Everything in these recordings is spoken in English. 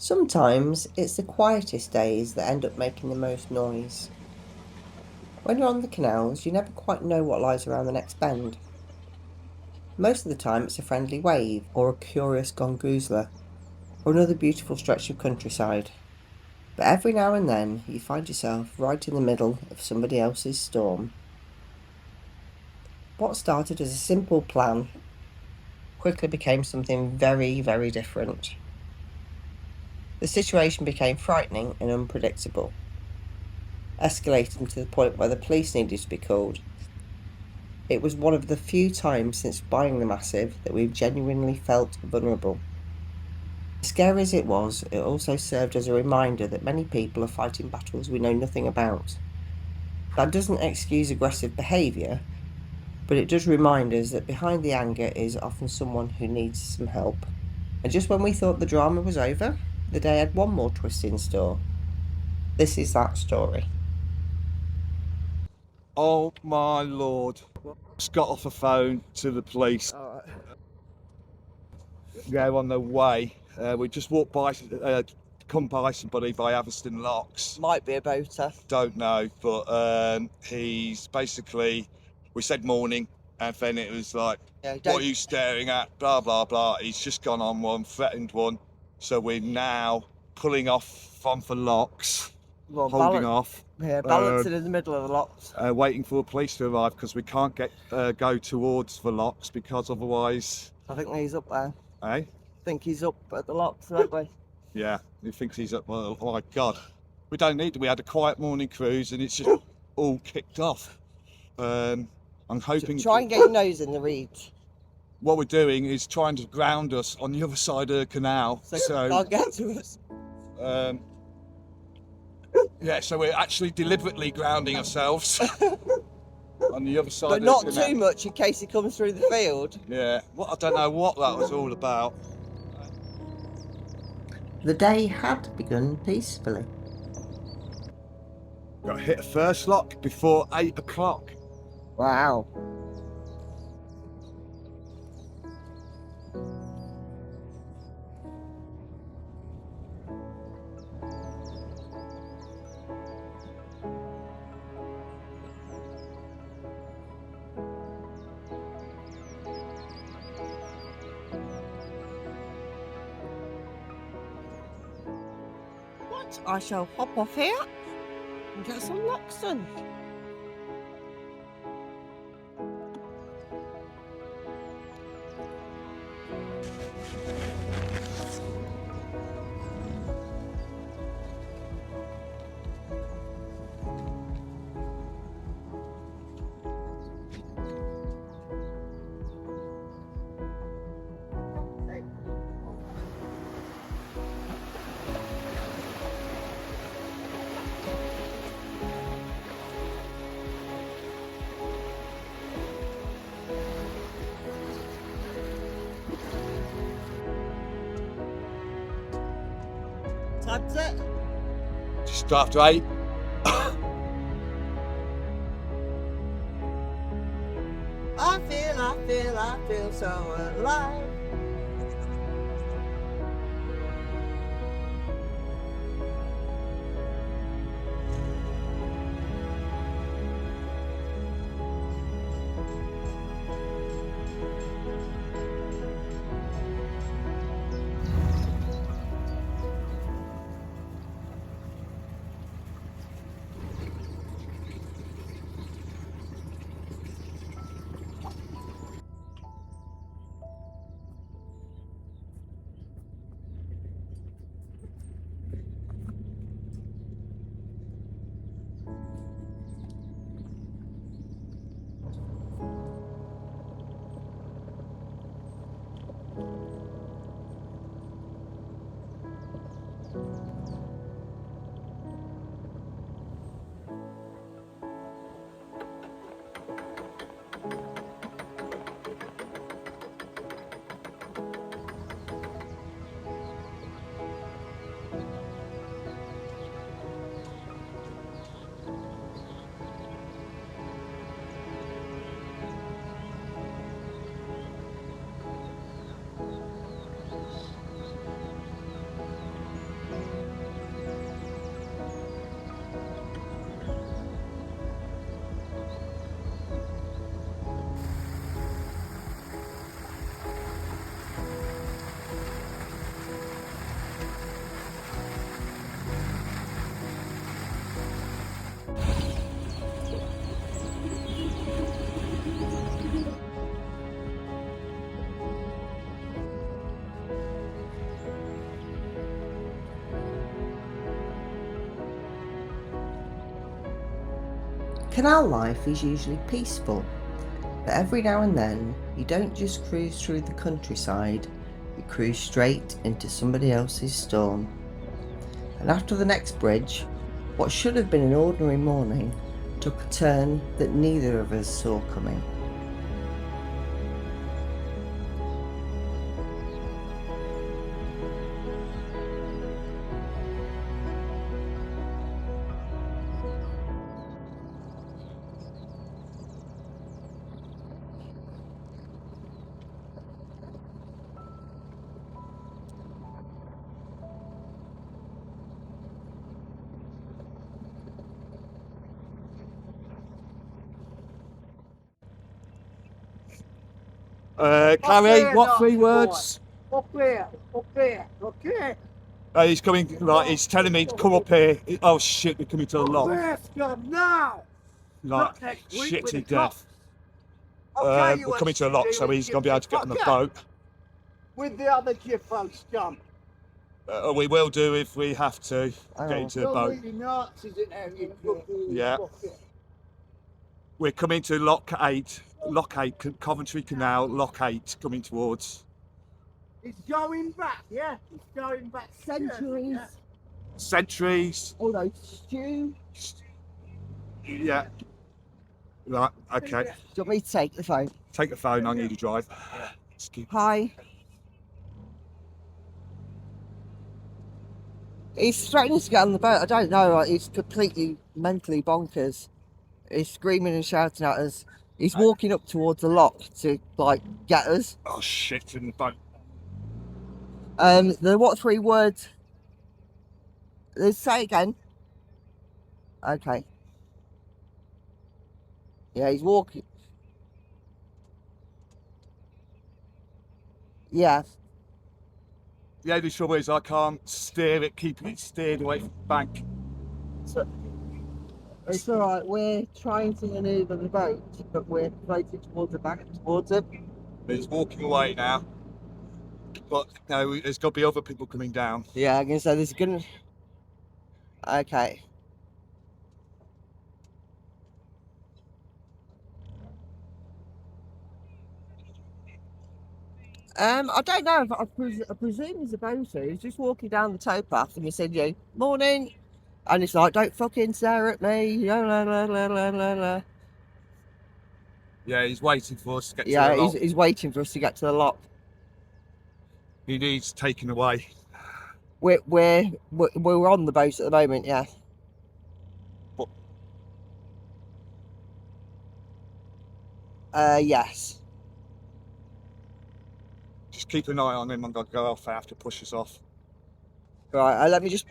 Sometimes it's the quietest days that end up making the most noise. When you're on the canals, you never quite know what lies around the next bend. Most of the time it's a friendly wave, or a curious gongoozler, or another beautiful stretch of countryside. But every now and then you find yourself right in the middle of somebody else's storm. What started as a simple plan quickly became something very, very different. The situation became frightening and unpredictable, escalating to the point where the police needed to be called. It was one of the few times since buying the Massive that we've genuinely felt vulnerable. As scary as it was, it also served as a reminder that many people are fighting battles we know nothing about. That doesn't excuse aggressive behaviour, but it does remind us that behind the anger is often someone who needs some help. And just when we thought the drama was over, the day had one more twist in store. This is that story. Oh my lord. Just got off the phone to the police. They're on their way. We just walked by, come by somebody by Atherstone Locks. Might be a boater. Don't know, but he's basically, we said morning, and then it was like, what are you staring at? Blah, blah, blah. He's just gone on one, threatened one. So we're now pulling off from the locks, holding off. Yeah, balancing in the middle of the locks. Waiting for the police to arrive because we can't go towards the locks because otherwise. I think he's up there. Eh? I think he's up at the locks, don't we? Yeah, he thinks he's up. Well, oh my God, we don't need to. We had a quiet morning cruise and it's just all kicked off. I'm hoping. Try and get your nose in the reeds. What we're doing is trying to ground us on the other side of the canal. So can't get to us. Yeah, so we're actually deliberately grounding ourselves on the other side. But not too much in case he comes through the field. Yeah, well, I don't know what that was all about. The day had begun peacefully. Got to hit a first lock before 8 o'clock. Wow. I shall hop off here and get some locks done. That's it. Just after 8. I feel so alive. Canal life is usually peaceful, but every now and then you don't just cruise through the countryside, you cruise straight into somebody else's storm. And after the next bridge, what should have been an ordinary morning took a turn that neither of us saw coming. Carrie, what 3 words? Up here, okay? He's coming, like, he's telling me to come up here. Oh shit, we're coming to the lock. Where's come now? Like, Not next week with shitty the death. Okay, We're coming to the lock, so he's going to be able to get on the boat. With the other gyppos, come. We will do if we have to get into the boat. Yeah. We're coming to Lock 8, Coventry Canal, Lock 8, coming towards. It's going back, yeah? It's going back centuries. Yeah. Centuries. All those stew. Yeah. Right, okay. Do you want me to take the phone? Take the phone, I need to drive. Hi. He's threatening to get on the boat. I don't know, like, he's completely mentally bonkers. He's screaming and shouting at us. He's walking up towards the lock to, like, get us. Oh shit, in the boat. What 3 words? Let's say again. Okay. Yeah, he's walking. Yeah. The only trouble is I can't steer it, keeping it steered away from the bank. So, it's alright, we're trying to manoeuvre the boat, but we're floating towards the back, towards him. He's walking away now. But no, there's got to be other people coming down. Yeah, I'm going to say there's gonna... Okay. I don't know. I presume he's a boater. He's just walking down the towpath and he said, "Yeah, morning," and it's like, "Don't fucking stare at me." La, la, la, la, la, la, la. Yeah, he's waiting for us to get to the lock. He's waiting for us to get to the lock. He needs taken away. We're on the boat at the moment. Yeah. What? Yes. Just keep an eye on him. I'm going to go off. I have to push us off. Right, let me just...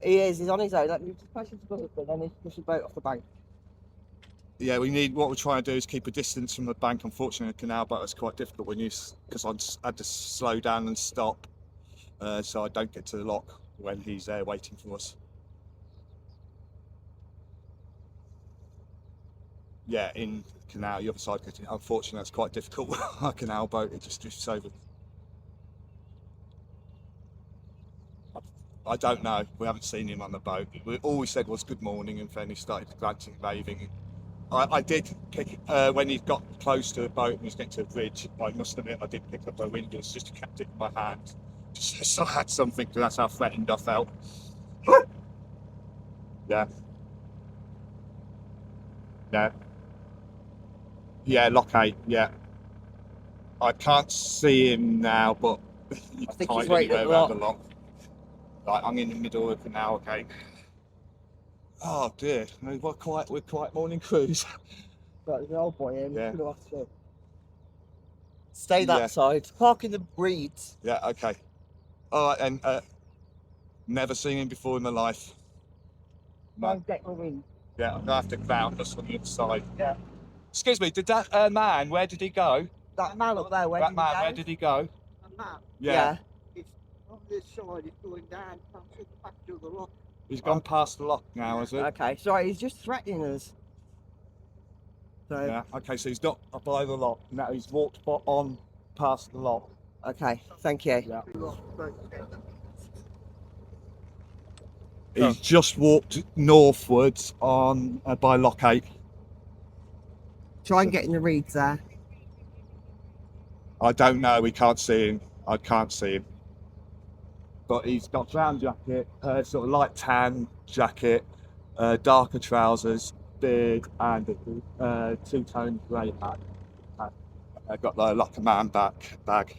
He's on his own. Let me just push his boat, but then he push the boat off the bank. Yeah, what we're trying to do is keep a distance from the bank. Unfortunately, the canal boat is quite difficult because I had to slow down and stop, so I don't get to the lock when he's there waiting for us. Yeah, in the canal, the other side. Unfortunately, that's quite difficult. Our canal boat, it just drifts over. I don't know. We haven't seen him on the boat. All we said was good morning, and then he started glancing, waving. I did pick when he got close to the boat and was getting to the bridge. I must admit, I did pick up my windows just to keep it in my hand, just so I had something. Because that's how threatened I felt. Yeah. Yeah. Yeah, Lock 8, yeah. I can't see him now, but you I think can he's hide waiting anywhere at the around the lock. lock. Like, I'm in the middle of the canal, okay. Oh dear, we're quite morning cruise. Right, there's an old boy in. Yeah. Stay that Yeah. side. Park in the reeds. Yeah, okay. All right, and never seen him before in my life. No. Get the wind. Yeah, I'm gonna have to ground us on the other side. Yeah. Excuse me, did that man? Where did he go? That man up there, where Did he go? And that, Yeah. it's on this side, it's going down, back to the lock. He's gone past the lock now, has he? Okay, sorry, he's just threatening us. So, Yeah. Okay, so he's not by the lock. Now he's walked on past the lock. okay, thank you. Yeah. He's just walked northwards on by Lock 8. Try and get in the reeds there. I don't know, we can't see him. I can't see him. But he's got brown jacket, sort of light tan jacket, darker trousers, beard, and a two-tone grey hat. Got like a man bag.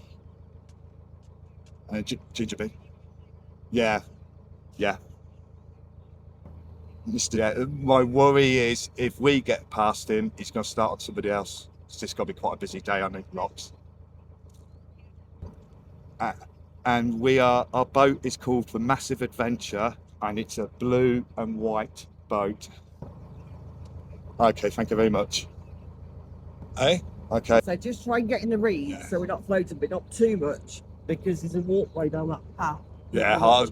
Ginger beer. Yeah. My worry is if we get past him, he's going to start on somebody else. It's just going to be quite a busy day on the locks. And our boat is called the Massive Adventure, and it's a blue and white boat. Okay, thank you very much. Hey? Okay. So just try and get in the reeds so we're not floating, but not too much, because there's a walkway down that path. Yeah, what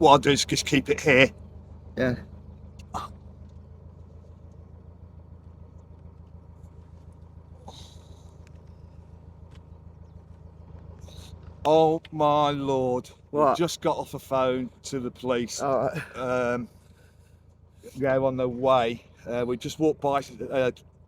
I'll do is just keep it here. Yeah. Oh my lord! What? We just got off the phone to the police. All right. They're on their way. We just walked by,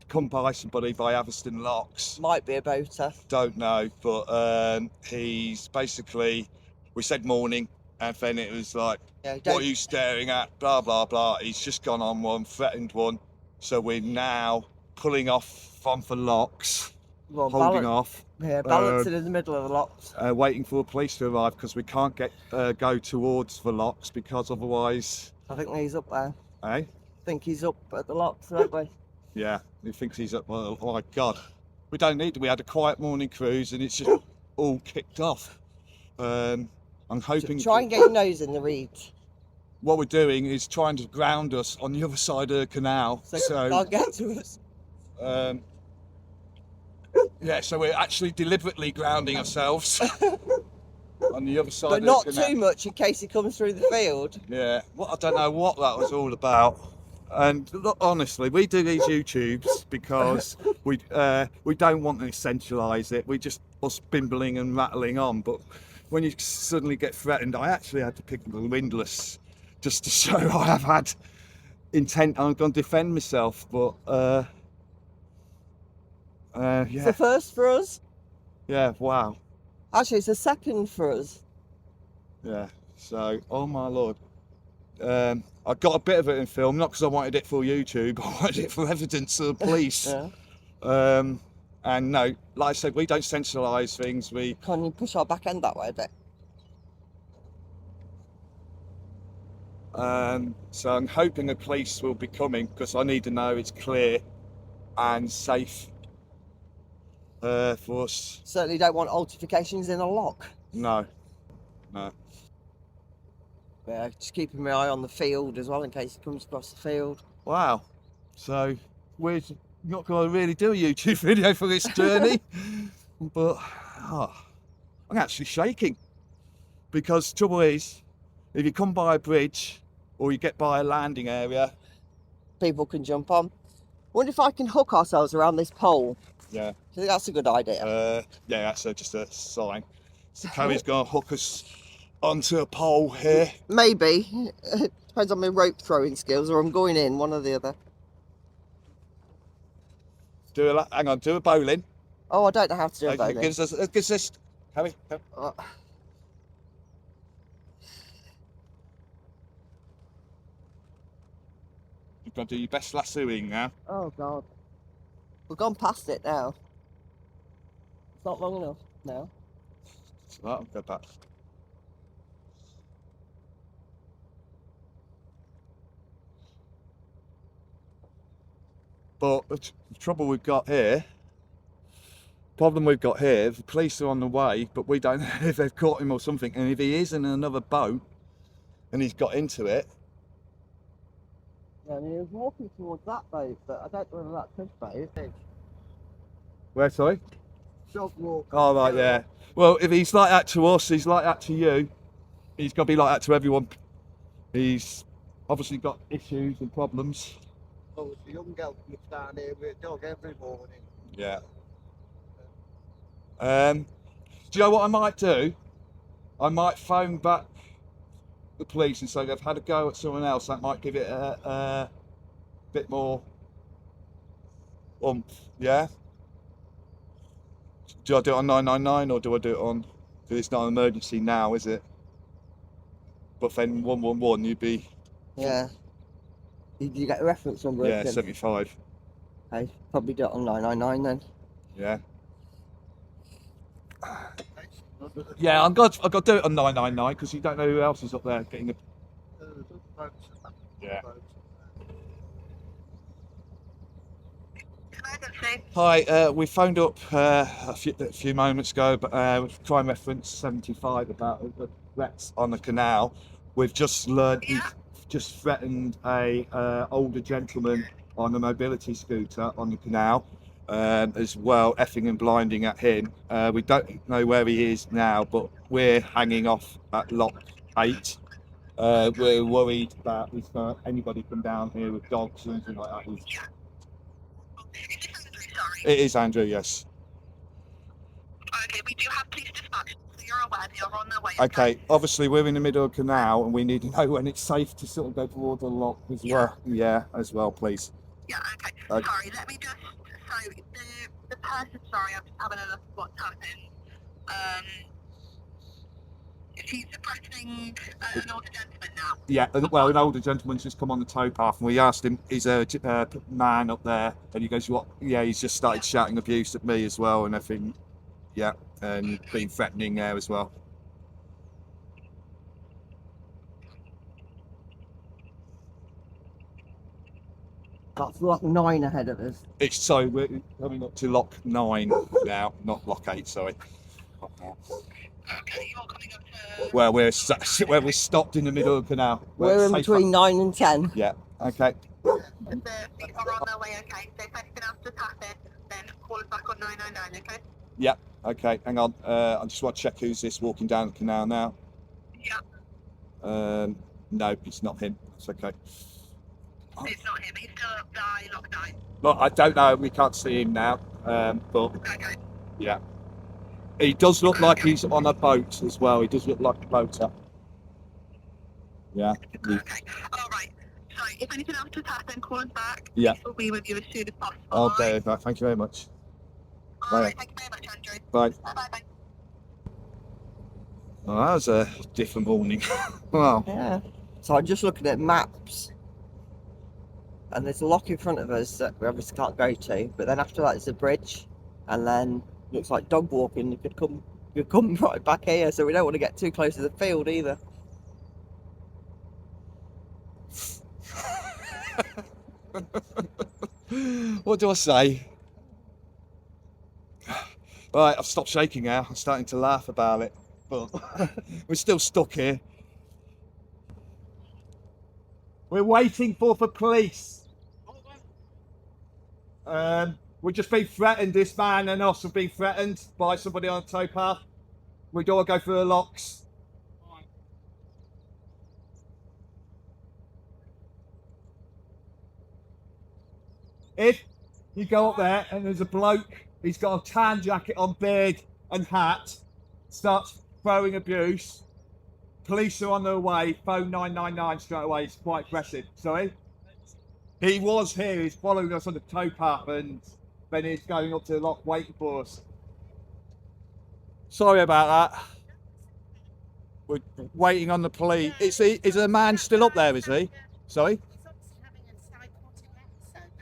come by somebody by Atherstone Locks. Might be a boater. Don't know, but he's basically. We said morning, and then it was like, "What are you staring at?" Blah blah blah. He's just gone on one, threatened one. So we're now pulling off from the locks, holding off. Yeah, balancing in the middle of the locks. Waiting for the police to arrive because we can't go towards the locks because otherwise. I think he's up there. Eh? I think he's up at the locks, don't we? Yeah, he thinks he's up. Well, oh my God, we don't need. We had a quiet morning cruise and it's just all kicked off. I'm hoping. Try and get your nose in the reeds. What we're doing is trying to ground us on the other side of the canal. So can't get to us. Yeah, so we're actually deliberately grounding ourselves on the other side but of the not canal. too much in case he comes through the field. Yeah, I don't know what that was all about. And look, honestly, we do these YouTubes because we don't want to essentialise it. We just us bimbling and rattling on. But when you suddenly get threatened, I actually had to pick up the windlass just to show I have had intent. I'm going to defend myself, but yeah. It's the first for us. Yeah, wow. Actually, it's a second for us. Yeah, so, oh my lord. I got a bit of it in film, not because I wanted it for YouTube, I wanted it for evidence to the police. Yeah. And no, like I said, we don't sensationalise things. Can you push our back end that way a bit? So I'm hoping the police will be coming because I need to know it's clear and safe for us. Certainly don't want altercations in a lock. No. Yeah, just keeping my eye on the field as well in case he comes across the field. Wow. So we're not going to really do a YouTube video for this journey, but I'm actually shaking because trouble is, if you come by a bridge or you get by a landing area, people can jump on. Wonder if I can hook ourselves around this pole. Yeah. I think that's a good idea. Yeah, that's just a sign. So Carrie's going to hook us onto a pole here. Maybe. Depends on my rope throwing skills, or I'm going in, one or the other. Hang on, do a bowling. Oh, I don't know how to do a bowling. It gives us, Harry. You've got to do your best lassoing now. Oh God. We've gone past it now. It's not long enough now. So that'll go back. But the trouble we've got here, the police are on the way, but we don't know if they've caught him or something. And if he is in another boat and he's got into it. Yeah, I mean, he was walking towards that boat, but I don't know whether that's his boat. Where, sorry? Dog walk. Oh, right, yeah. Well, if he's like that to us, he's like that to you. He's got to be like that to everyone. He's obviously got issues and problems. Oh, it's a young girl comes down here with a dog every morning. Yeah. Do you know what I might do? I might phone back the police and say they've had a go at someone else, that might give it a bit more oomph. Yeah. Do I do it on 999 or do I do it on? Because it's not an emergency now, is it? But then 111, you'd be. Yeah. Did you get a reference number? Yeah, 75. Okay, probably do it on 999 then. Yeah. Yeah, I've got to do it on 999 because you don't know who else is up there getting a. Yeah. Hi, we phoned up a few moments ago, but with crime reference 75 about the threats on the canal. We've just learned he's just threatened a older gentleman on a mobility scooter on the canal, as well, effing and blinding at him. We don't know where he is now, but we're hanging off at lock 8. We're worried that if anybody come down here with dogs or anything like that. It is Andrew, yes. Okay, we do have police dispatch, so you're aware they are on their way. Okay, obviously we're in the middle of a canal and we need to know when it's safe to sort of go toward the lock as well. Yeah, as well, please. Yeah, okay. Sorry, let me just, so the person, sorry, I'm just having a look at what's happening. She's threatening an older gentleman now. Yeah, well, an older gentleman's just come on the towpath and we asked him, is there a man up there? And he goes, what? Yeah, he's just started shouting abuse at me as well and everything. Yeah, and being threatening there as well. That's lock 9 ahead of us. It's so we're coming up to lock 9 now, not lock 8, sorry. Okay, you're coming up to... Where we're stopped in the middle of the canal. We're in between 9 and 10. Yeah, okay. The police are on their way, okay? So if anything else does happen, then call us back on 999, okay? Yeah, okay, hang on. I just want to check who's this walking down the canal now. Yeah. No, it's not him. It's okay. It's not him, he's still up by lock 9. Look, I don't know, we can't see him now. But Okay. yeah. He does look like he's on a boat as well. He does look like a boater. Yeah. Okay. All right. So if anything else does happen, call us back. Yeah. We'll be with you as soon as possible. Okay, thank you very much. All right. Thank you very much, Andrew. Bye. Bye. Well, that was a different morning. Wow. Yeah. So I'm just looking at maps. And there's a lock in front of us that we obviously can't go to. But then after that, there's a bridge. And then looks like dog walking. You could come right back here. So we don't want to get too close to the field either. What do I say? Right, I've stopped shaking now. I'm starting to laugh about it, but we're still stuck here. We're waiting for the police. We've just been threatened. This man and us have been threatened by somebody on a towpath. We don't want to go through the locks. If you go up there and there's a bloke, he's got a tan jacket on, beard and hat, starts throwing abuse, police are on their way, phone 999 straight away. It's quite aggressive. Sorry? He was here, he's following us on the towpath and then he's going up to the lock waiting for us. Sorry about that. We're waiting on the police. Is the man still up there, is he? Sorry?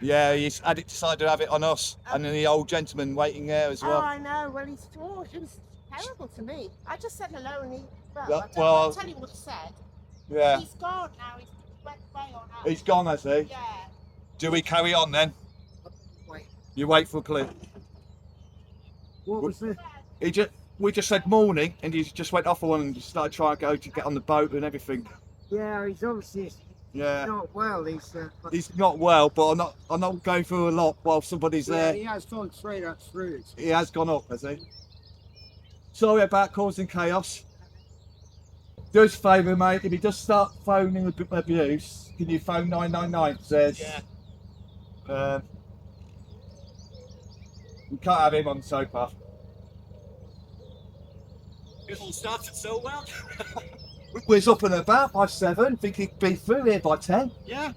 Yeah, he's decided to have it on us. And then the old gentleman waiting there as well. Oh, I know. Well, he's thought it was terrible to me. I just said hello and he, Well, I'll tell you what he said. Yeah. He's gone now. He's went way on out. He's gone, has he? Yeah. Do we carry on then? Wait. You wait for a police. What was this? We just said morning, and he just went off on and just started trying to get on the boat and everything. Yeah, he's obviously Yeah. not well. He's not well, but I'm not going through a lot while somebody's there. He has gone straight up through. He has gone up, has he? Sorry about causing chaos. Do us a favour, mate. If he does start phoning abuse, can you phone 999? Says. Yeah. We can't have him on the towpath. It all started so well. We was up and about by 7, think he'd be through here by 10. Yeah.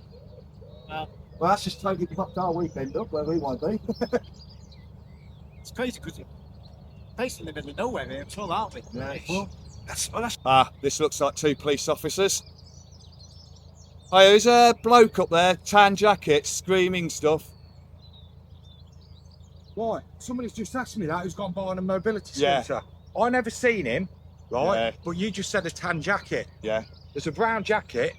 Well, that's just totally fucked our weekend up where we want to be. It's crazy because we're basically in the middle of nowhere here at all, aren't we? Yeah, well, that's This looks like 2 police officers. Hey, there's a bloke up there, tan jacket, screaming stuff. Right, somebody's just asked me that who's gone by on a mobility Yeah. scooter. I never seen him, right? Yeah. But you just said a tan jacket. Yeah. There's a brown jacket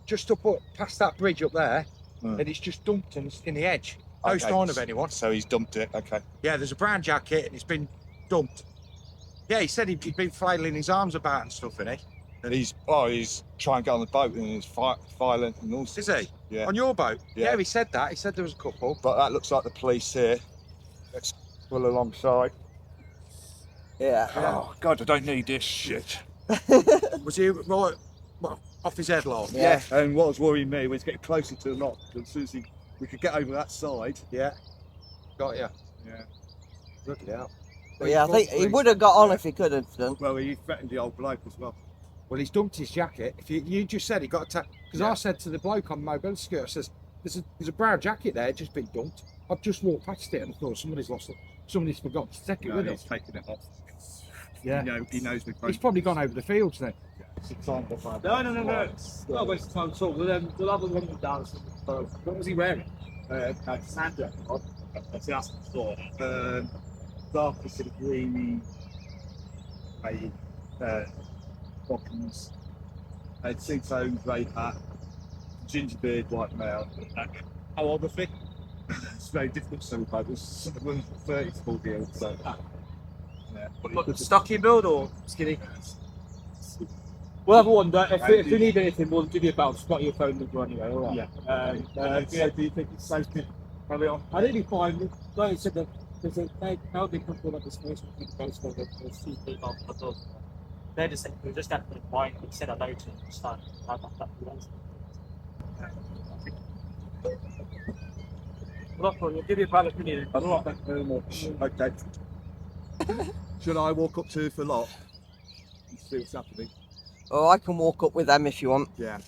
just up past that bridge up there, and it's just dumped in the edge. No Okay. sign of anyone. So he's dumped it. Okay. Yeah, there's a brown jacket and it's been dumped. Yeah, he said he'd been flailing his arms about and stuff, innit? And he's trying to get on the boat and he's violent and all Is sorts. he? Yeah. On your boat? Yeah. Yeah, he said that. He said there was a couple. But that looks like the police here. Let's pull alongside. Yeah. Oh God, I don't need this shit. Was he right off his headlock? Yeah. And what was worrying me was getting closer to the lock. As soon as we could get over that side. Yeah. Got ya. Yeah. Look it out. But yeah, I think he would have got on if he could have done. Well, he threatened the old bloke as well. Well, he's dumped his jacket. If you just said he got attacked, because I said to the bloke on the mobility scooter, I says, there's a brown jacket there, just been dumped. I've just walked past it and I thought somebody's lost it. Somebody's forgot to take it with He's us. taking it off. Yeah. He knows me. He's probably gone over the fields then. No. Not waste time at all. We'll have a run down. What was he wearing? Sand jacket. That's the asking for. Darker sort of greeny, bottoms. Two-tone grey hat, ginger beard, white male. How old was he? It's very difficult to say with both. It's from 30 to 40 years old. So, yeah. What, stocky build or skinny? We'll have a wonder. If you need anything, we'll give you a bell. Just got your phone number anyway, alright? Yeah. So do you think it's safe to carry on? I think it'll be fine. Like I said, there's a how big control of the space with the ghost of the CP of the dog. They're just saying, we just got to the point, we said hello to them, start. Look, we'll give you a bell if you need it. I don't like that very much. Okay. Should I walk up to the lot and see what's happening? Or I can walk up with them if you want. Yeah.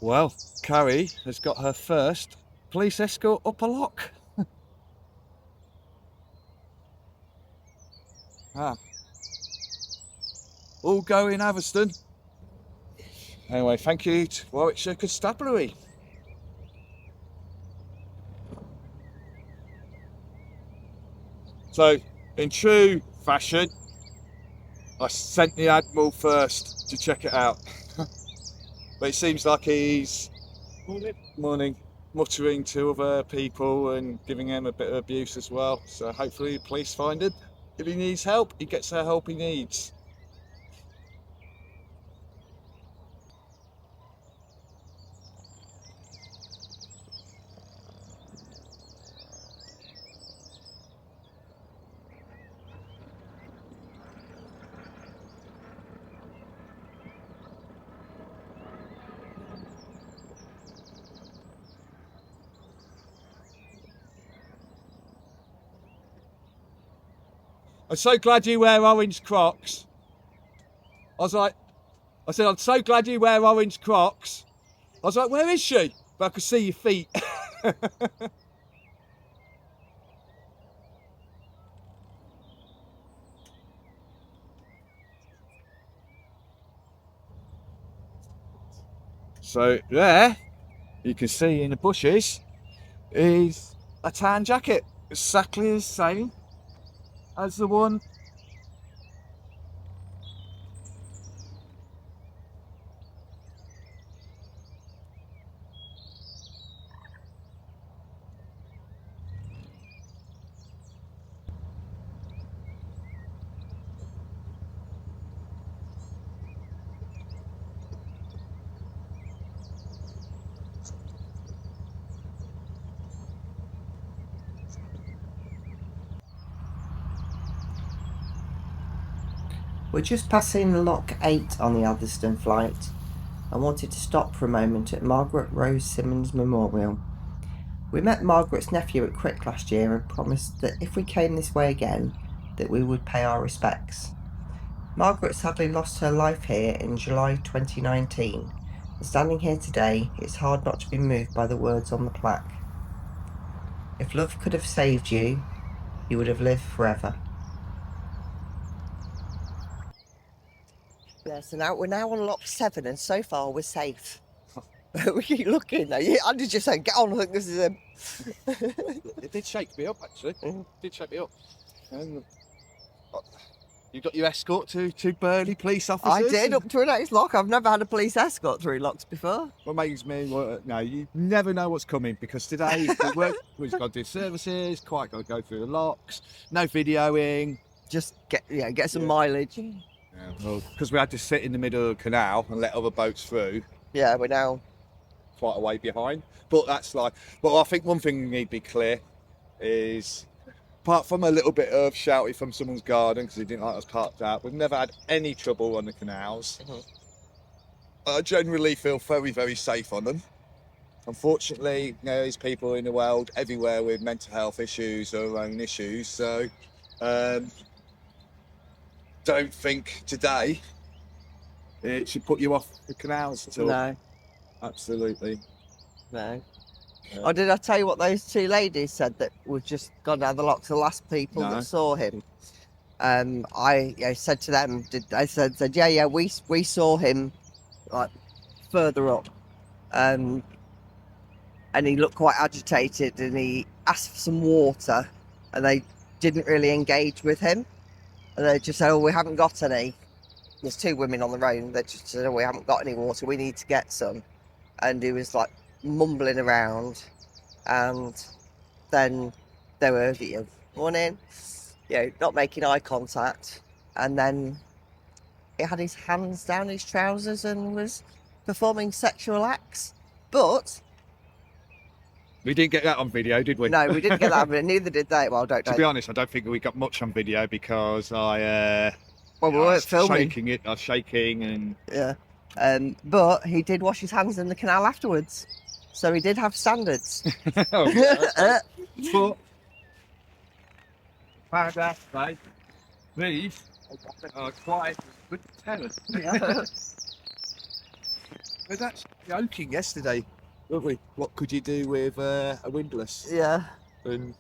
Well, Carrie has got her first police escort up a lock. All go in Atherstone. Anyway, thank you to Warwickshire Constabulary. So, in true fashion, I sent the Admiral first to check it out. But it seems like he's muttering to other people and giving them a bit of abuse as well. So hopefully the police find him. If he needs help, he gets the help he needs. I'm so glad you wear orange Crocs. I said, I'm so glad you wear orange Crocs. I was like, where is she? But I could see your feet. So there, you can see in the bushes, is a tan jacket. Exactly the same as the one We're just passing Lock 8 on the Atherstone flight. I wanted to stop for a moment at Margaret Rose Simmons Memorial. We met Margaret's nephew at Crick last year and promised that if we came this way again, that we would pay our respects. Margaret sadly lost her life here in July 2019, and standing here today, it's hard not to be moved by the words on the plaque. If love could have saved you, you would have lived forever. Yeah, so now we're on Lock 7, and so far we're safe. We keep looking though. I did just say, get on, I think this is him. It did shake me up, actually. It did shake me up. And you got your escort to two burly police officers? I did, up to a next lock. I've never had a police escort through locks before. What makes me, no, you never know what's coming, because today we've got to do services, quite got to go through the locks, no videoing. Just get some mileage. Yeah, well, because we had to sit in the middle of the canal and let other boats through. Yeah, we're now quite a way behind, but that's like, but I think one thing we need to be clear is, apart from a little bit of shouting from someone's garden because he didn't like us parked out, we've never had any trouble on the canals. I generally feel very, very safe on them. Unfortunately, there's people in the world everywhere with mental health issues or own issues, so don't think today it should put you off the canals at all. No. Absolutely. No. Oh, did I tell you what those two ladies said that we've just gone down the locks? The last people that saw him. I said to them, I said, yeah, we saw him like further up, and he looked quite agitated, and he asked for some water, and they didn't really engage with him, and they just said, oh, we haven't got any. There's two women on the road. They just said, oh, we haven't got any water. We need to get some. And he was like mumbling around, and then they were morning, not making eye contact, and then he had his hands down his trousers and was performing sexual acts. But we didn't get that on video, did we? No, we didn't get that on video. Neither did they. Well, don't. To be honest, I don't think we got much on video because we weren't filming. I was shaking and yeah. But he did wash his hands in the canal afterwards, so he did have standards. But paragraph, right? These are quite good tenors. Yeah. We're actually joking yesterday, weren't we? What could you do with a windlass? Yeah. And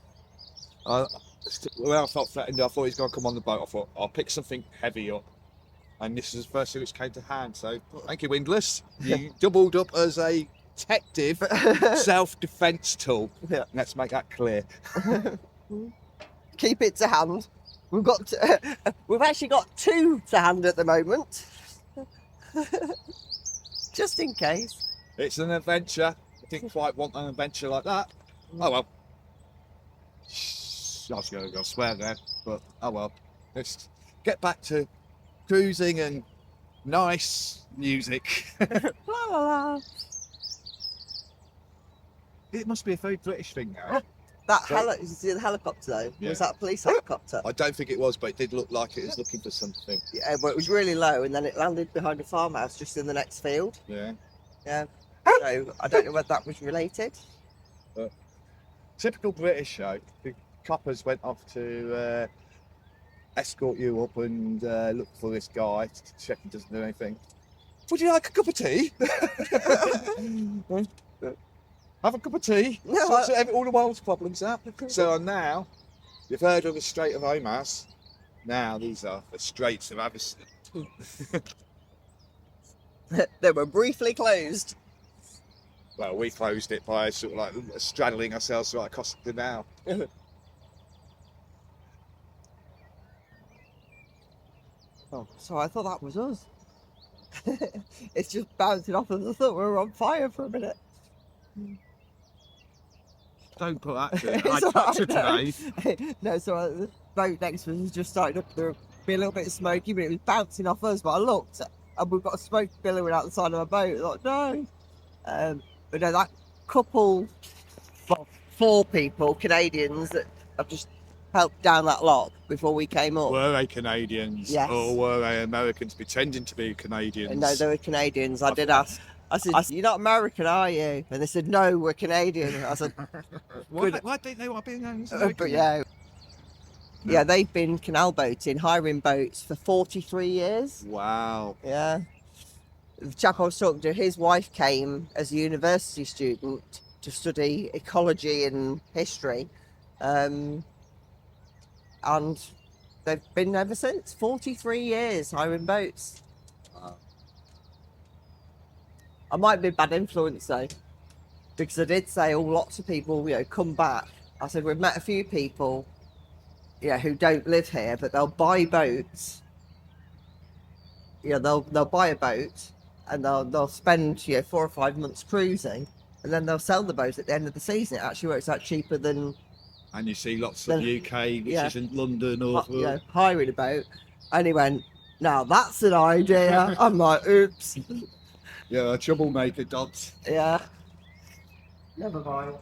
when I felt threatened, I thought he's going to come on the boat. I thought I'll pick something heavy up. And this is the first thing which came to hand. So thank you, windlass. You doubled up as a detective self-defence tool. Yeah. Let's make that clear. Keep it to hand. We've actually got two to hand at the moment, just in case. It's an adventure. I didn't quite want an adventure like that. Oh well. I was going to swear there, but oh well. Let's get back to cruising and nice music. La la la. It must be a very British thing now. You see the helicopter though? Yeah. Was that a police helicopter? I don't think it was, but it did look like it was looking for something. Yeah, but it was really low, and then it landed behind a farmhouse just in the next field. Yeah. Yeah. So I don't know whether that was related. But typical British show. The coppers went off to escort you up and look for this guy to check he doesn't do anything. Would you like a cup of tea? Have a cup of tea. No, Sort all the world's problems out. So now, you've heard of the Strait of Hormuz. Now these are the Straits of Atherstone. They were briefly closed. Well, we closed it by sort of like straddling ourselves right across the canal. Oh, so I thought that was us. It's just bouncing off us. I thought we were on fire for a minute. Don't put that to it. I touched it today. No, so the boat next to us was just starting up. There would be a little bit of smoky, but it was bouncing off us. But I looked, and we've got smoke billowing out the side of our boat. I thought, no. But no, that couple, well, 4 people, Canadians, that have just help down that lock before we came up. Were they Canadians? Yes. Or were they Americans pretending to be Canadians? No, they were Canadians. I did ask. I said, "You're not American, are you?" And they said, "No, we're Canadian." I said, Why didn't they want to be American? "But yeah." Yeah, they've been canal boating, hiring boats for 43 years. Wow. Yeah. The chap I was talking to, his wife came as a university student to study ecology and history. And they've been ever since, 43 years hiring boats. Wow. I might be a bad influence though, because I did say, lots of people, come back. I said, we've met a few people, who don't live here, but they'll buy boats. They'll buy a boat and they'll spend 4 or 5 months cruising, and then they'll sell the boat at the end of the season. It actually works out cheaper than. And you see lots of UK, which isn't London or hiring a boat. And he went, "Now that's an idea." I'm like, "Oops." Yeah, a troublemaker, Dodds. Yeah. Never mind.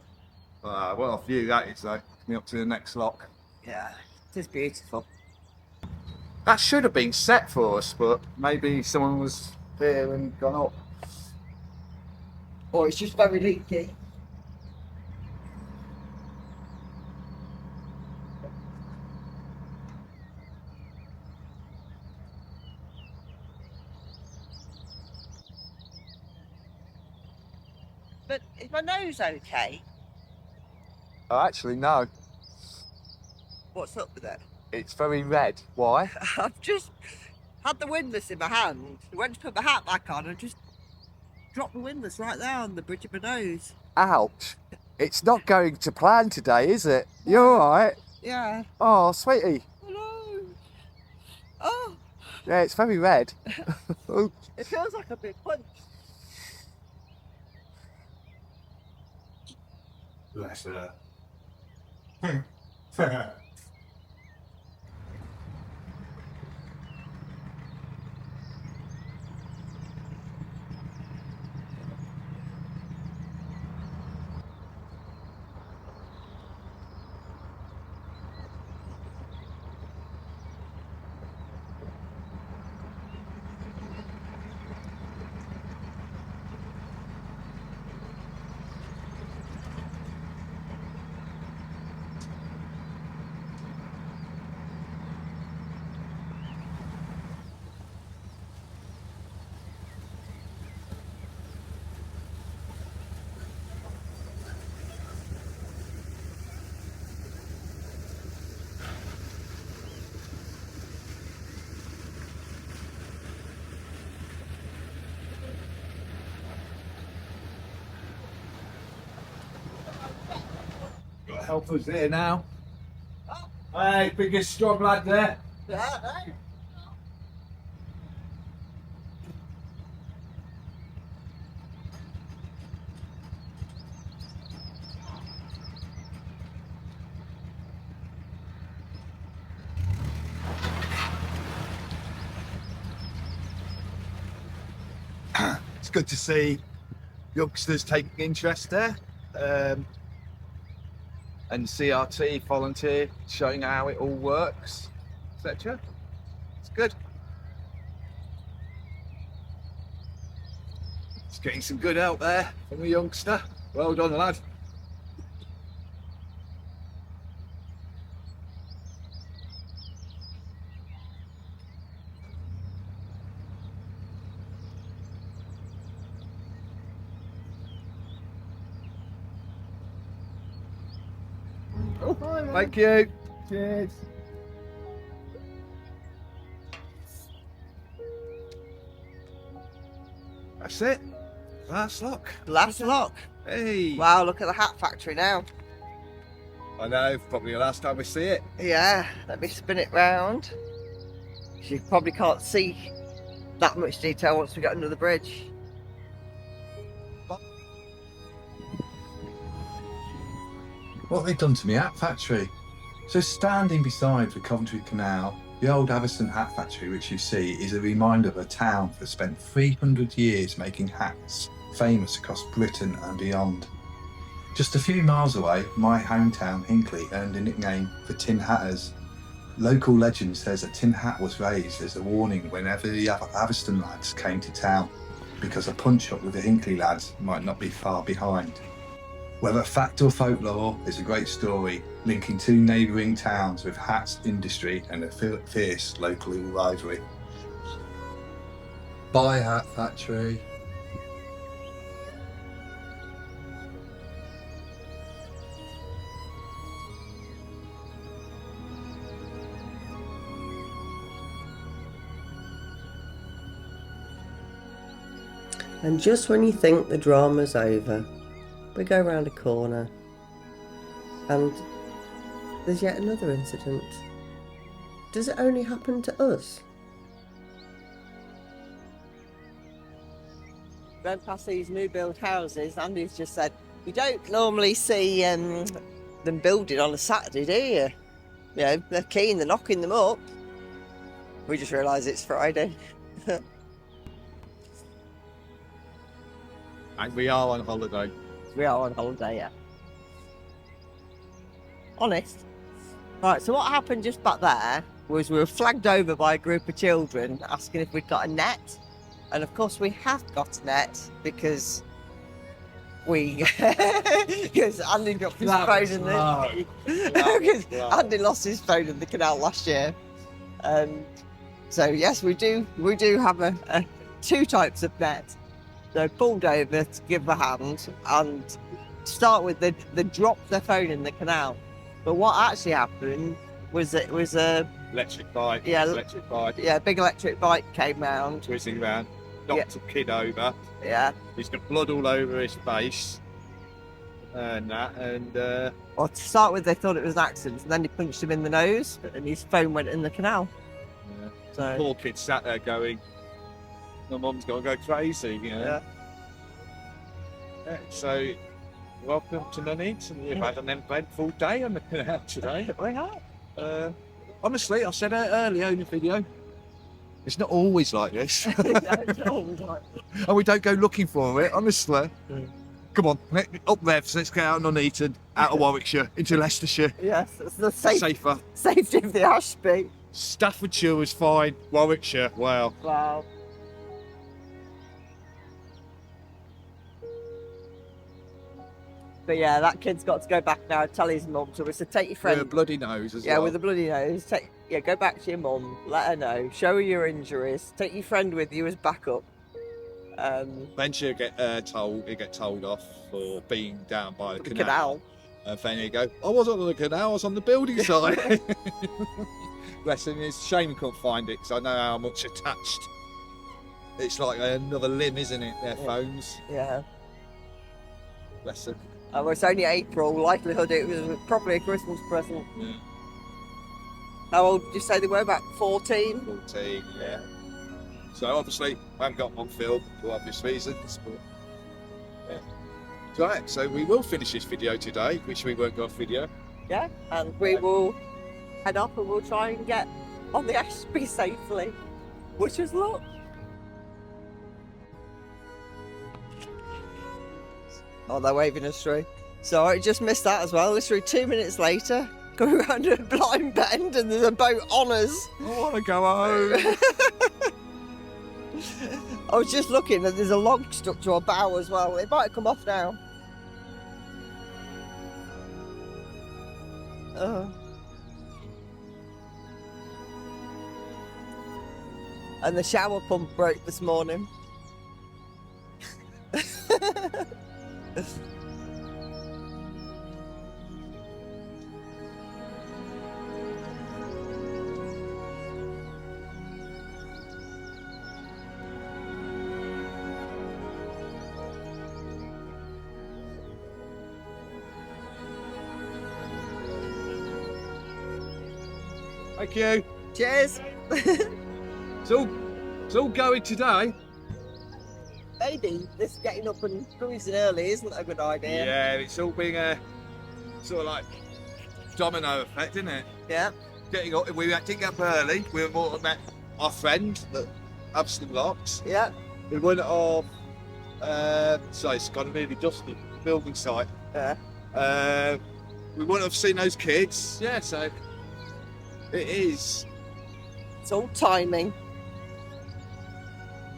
What a view that is, though. Coming up to the next lock. Yeah, it is beautiful. That should have been set for us, but maybe someone was there and gone up. Or it's just very leaky. But is my nose okay? Oh, actually, no. What's up with it? It's very red. Why? I've just had the windlass in my hand. I went to put my hat back on and just dropped the windlass right there on the bridge of my nose. Ouch. It's not going to plan today, is it? You alright? Yeah. Oh, sweetie. Hello. Oh. Yeah, it's very red. It feels like a big punch. Bless her. Got helpers there now. Hey, biggest strong lad there. It's good to see youngsters taking interest there. And CRT volunteer showing how it all works, etc. It's good. It's getting some good help there from a youngster. Well done, lad. Thank you. Cheers. That's it. Last lock. Last lock. Hey. Wow, look at the hat factory now. I know, probably the last time we see it. Yeah, let me spin it round. You probably can't see that much detail once we get under the bridge. What have they done to me hat factory? So standing beside the Coventry Canal, the old Atherstone hat factory which you see is a reminder of a town that spent 300 years making hats, famous across Britain and beyond. Just a few miles away, my hometown, Hinckley, earned a nickname for Tin Hatters. Local legend says a tin hat was raised as a warning whenever the Atherstone lads came to town, because a punch-up with the Hinckley lads might not be far behind. Whether fact or folklore, it's a great story linking two neighbouring towns with hats industry and a fierce local rivalry. Bye, Hat Factory. And just when you think the drama's over, we go round a corner and there's yet another incident. Does it only happen to us? Going past these new build houses, Andy's just said, you don't normally see them building on a Saturday, do you? You know, they're keen, they're knocking them up. We just realise it's Friday. And we are on holiday. We are on holiday, yeah. Honest. Right, so what happened just back there was we were flagged over by a group of children asking if we'd got a net. And of course we have got a net because because Andy dropped his phone in the because Andy lost his phone in the canal last year. So yes, we do have a two types of net. So pulled over to give a hand and start with they dropped their phone in the canal. But what actually happened was it was a Electric bike. Yeah, Electric bike. yeah, big electric bike came round. Whizzing round. Knocked a kid over. Yeah. He's got blood all over his face. And that. And Well, to start with, they thought it was an accident, and then he punched him in the nose, and his phone went in the canal. yeah. So Poor kid sat there going, my mum's got to go crazy, you know. Yeah, so, welcome to Nuneaton. We've had an eventful day on the canal today. we are. Honestly, I said it earlier in the video, it's not always like this. And we don't go looking for it, honestly. Come on, up there, so let's get out of Nuneaton, out of Warwickshire, into Leicestershire. Yes, it's the Safer. safety of the Ashby. Staffordshire was fine, Warwickshire, wow. Wow. But yeah, that kid's got to go back now and tell his mum. So we said, take your friend. With a bloody nose as Yeah, well. with a bloody nose. Go back to your mum, let her know, show her your injuries, take your friend with you as backup. Then she'll get told off for being down by the The canal. canal. And then you go, I wasn't on the canal, I was on the building site. Bless him, it's a shame he couldn't find it because I know how much attached. It's like another limb, isn't it? Their phones. Yeah. Bless them. Well, it's only April, likelihood it was probably a Christmas present. Yeah. How old did you say they were? About 14? 14, yeah. So obviously, I haven't got one film for obvious reasons. But, yeah. Right, so we will finish this video today, which we won't go off video. Yeah, and we will head up and we'll try and get on the Ashby safely. Wish us luck. Oh, they're waving us through. Sorry, just missed that as well. Literally 2 minutes later, go around a blind bend and there's a boat on us. I want to go home. I was just looking and there's a log stuck to our bow as well. It might have come off now. And the shower pump broke this morning. Thank you. Cheers. It's all going today. Maybe this getting up and cruising early isn't a good idea. Yeah, it's all being a sort of like domino effect, isn't it? Yeah. Getting up, we didn't get up early. We were more met our friend at Atherstone Locks. Yeah. We went off. So it's got a really dusty building site. Yeah. We wouldn't have seen those kids. Yeah, so it is. It's all timing.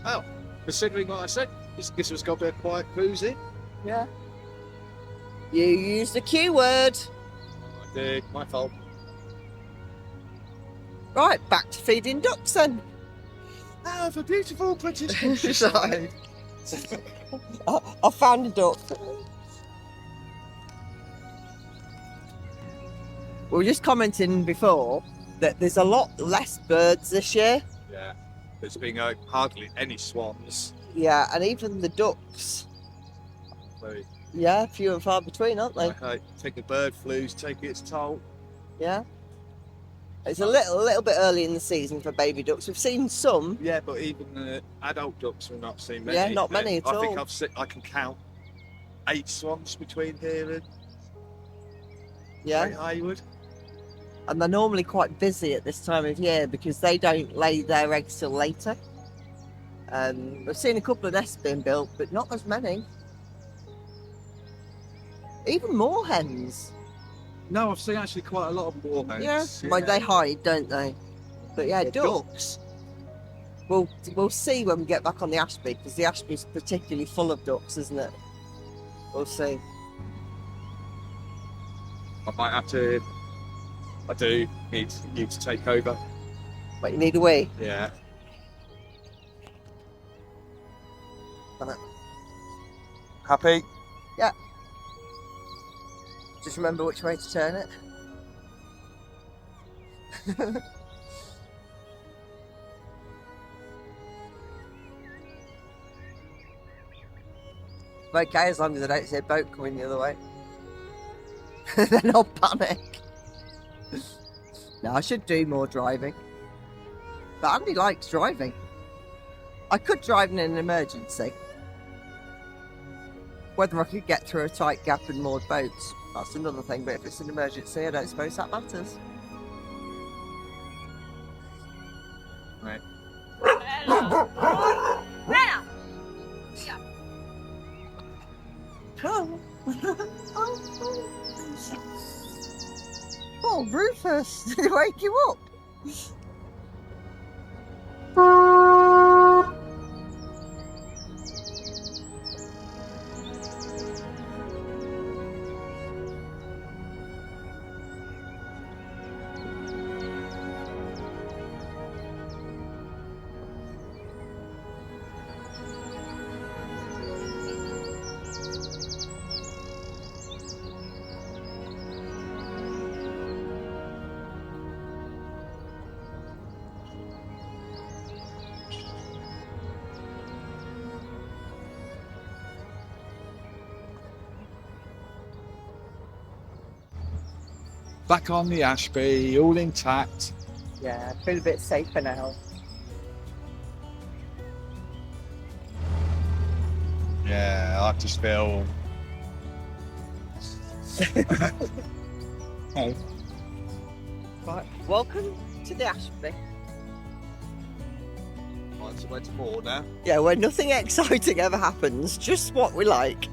Well, considering what I said, this was got to be a quiet cruise in. Yeah. You used the Q word. I did, my fault. Right, back to feeding ducks then. Have a beautiful British countryside. I found a duck. We were just commenting before that there's a lot less birds this year. Yeah, there's been hardly any swans. Yeah, and even the ducks. Very, Yeah, few and far between, aren't they? take the bird flu's taking its toll. Yeah. It's a little bit early in the season for baby ducks. We've seen some. Yeah, but even the adult ducks we've not seen many. Yeah, not many at I all. think I can count 8 swans between here and Yeah. Haywood. And they're normally quite busy at this time of year because they don't lay their eggs till later. We've seen a couple of nests being built, but not as many. Even more hens. No, I've seen actually quite a lot of moorhens. Yeah, well, they hide, don't they? But yeah, ducks. We'll see when we get back on the Ashby, because the Ashby's particularly full of ducks, isn't it? We'll see. I might have to. I do need you to take over. But you need a wee. Yeah. Happy? Yeah. Just remember which way to turn it. Okay, as long as I don't see a boat coming the other way. Then I'll panic. No, I should do more driving. But Andy likes driving. I could drive in an emergency. Whether I could get through a tight gap and moored boats, that's another thing. But if it's an emergency, I don't suppose that matters. Right. Oh, Rufus, did he wake you up? Back on the Ashby, all intact. Yeah, I feel a bit safer now. Yeah, I just feel. Right, welcome to the Ashby. Right, so where to board now? Yeah, where nothing exciting ever happens, just what we like.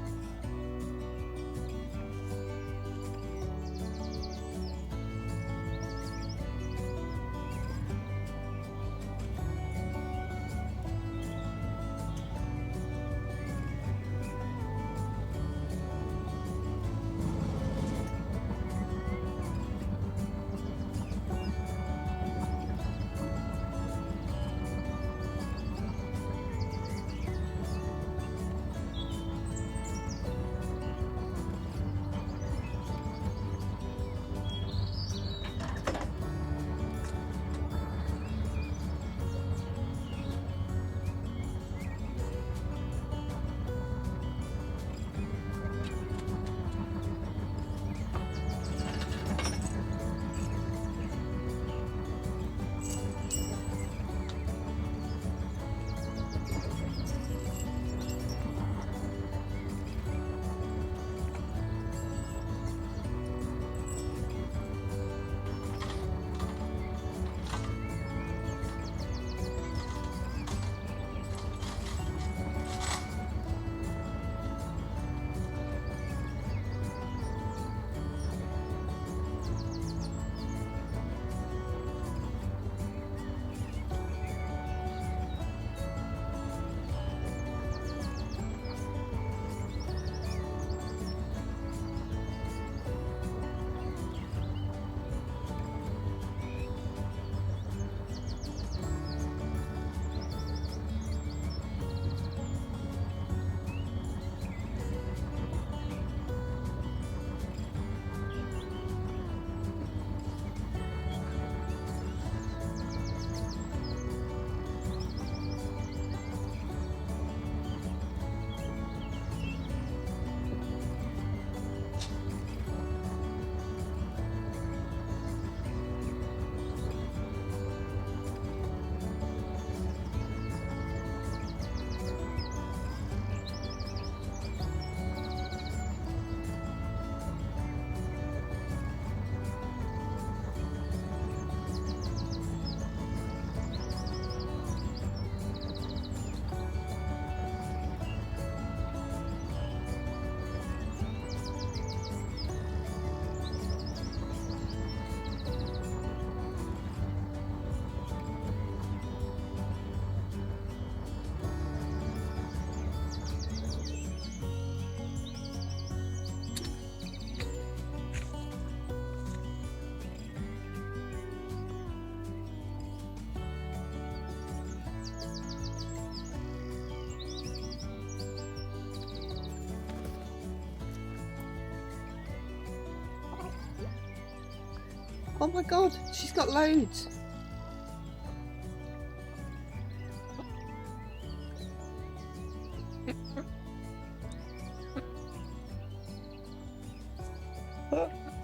Oh my god, she's got loads.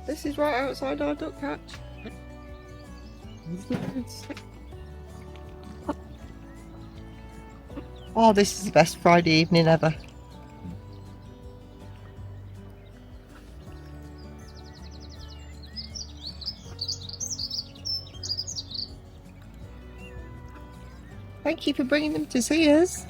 This is right outside our duck catch. Oh, this is the best Friday evening ever. Thank you for bringing them to see us.